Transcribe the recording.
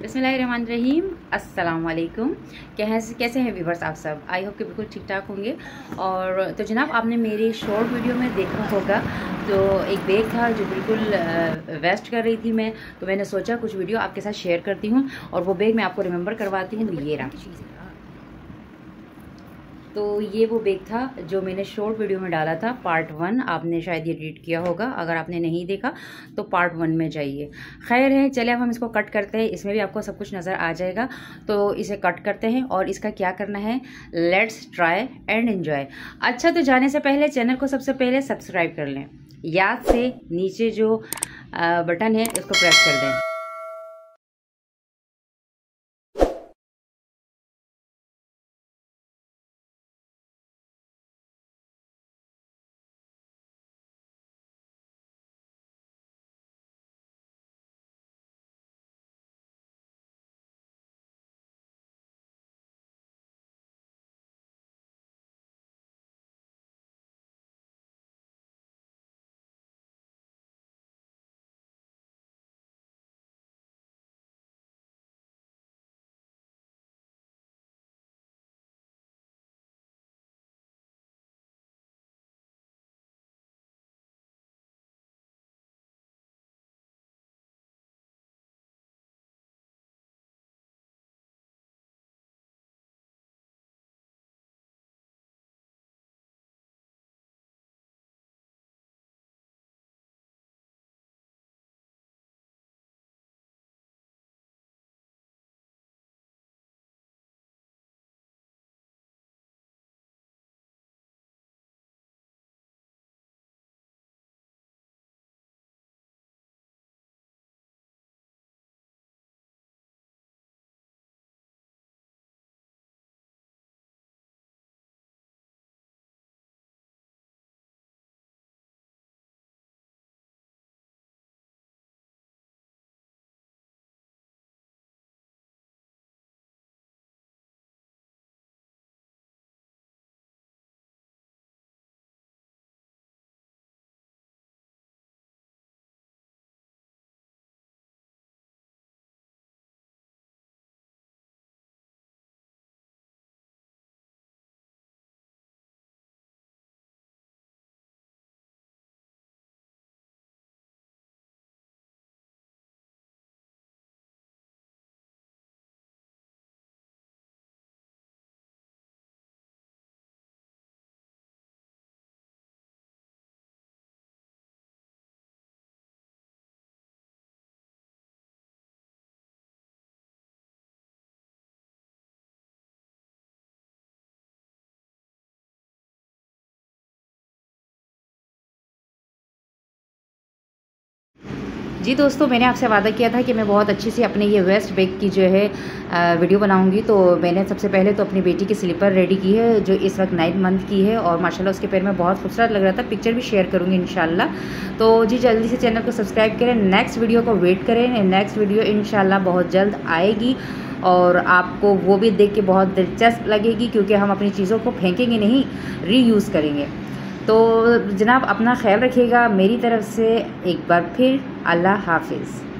बिस्मिल्लाहिर्रहमानिर्रहीम। अस्सलाम वालेकुम। कैसे हैं व्यूवर्स आप सब? आई होप कि बिल्कुल ठीक ठाक होंगे। और तो जनाब, आपने मेरी शॉर्ट वीडियो में देखा होगा तो एक बैग था जो बिल्कुल वेस्ट कर रही थी मैं, तो मैंने सोचा कुछ वीडियो आपके साथ शेयर करती हूँ और वो बैग मैं आपको रिमेंबर करवाती हूँ। ये रहा, तो ये वो बैग था जो मैंने शॉर्ट वीडियो में डाला था, पार्ट 1। आपने शायद ये रीड किया होगा, अगर आपने नहीं देखा तो पार्ट 1 में जाइए। खैर है, चले अब हम इसको कट करते हैं। इसमें भी आपको सब कुछ नज़र आ जाएगा, तो इसे कट करते हैं और इसका क्या करना है, लेट्स ट्राई एंड एंजॉय। अच्छा, तो जाने से पहले चैनल को सबसे पहले सब्सक्राइब कर लें, याद से नीचे जो बटन है उसको प्रेस कर दें। जी दोस्तों, मैंने आपसे वादा किया था कि मैं बहुत अच्छी सी अपने ये वेस्ट बैग की जो है वीडियो बनाऊंगी। तो मैंने सबसे पहले तो अपनी बेटी की स्लीपर रेडी की है जो इस वक्त 9 मंथ की है और माशाल्लाह उसके पैर में बहुत खूबसूरत लग रहा था। पिक्चर भी शेयर करूंगी इंशाल्लाह। तो जी जल्दी से चैनल को सब्सक्राइब करें, नेक्स्ट वीडियो को वेट करें। नेक्स्ट वीडियो इंशाल्लाह बहुत जल्द आएगी और आपको वो भी देख के बहुत दिलचस्प लगेगी, क्योंकि हम अपनी चीज़ों को फेंकेंगे नहीं, रीयूज़ करेंगे। तो जनाब, अपना ख्याल रखिएगा। मेरी तरफ से एक बार फिर अल्लाह हाफिज़।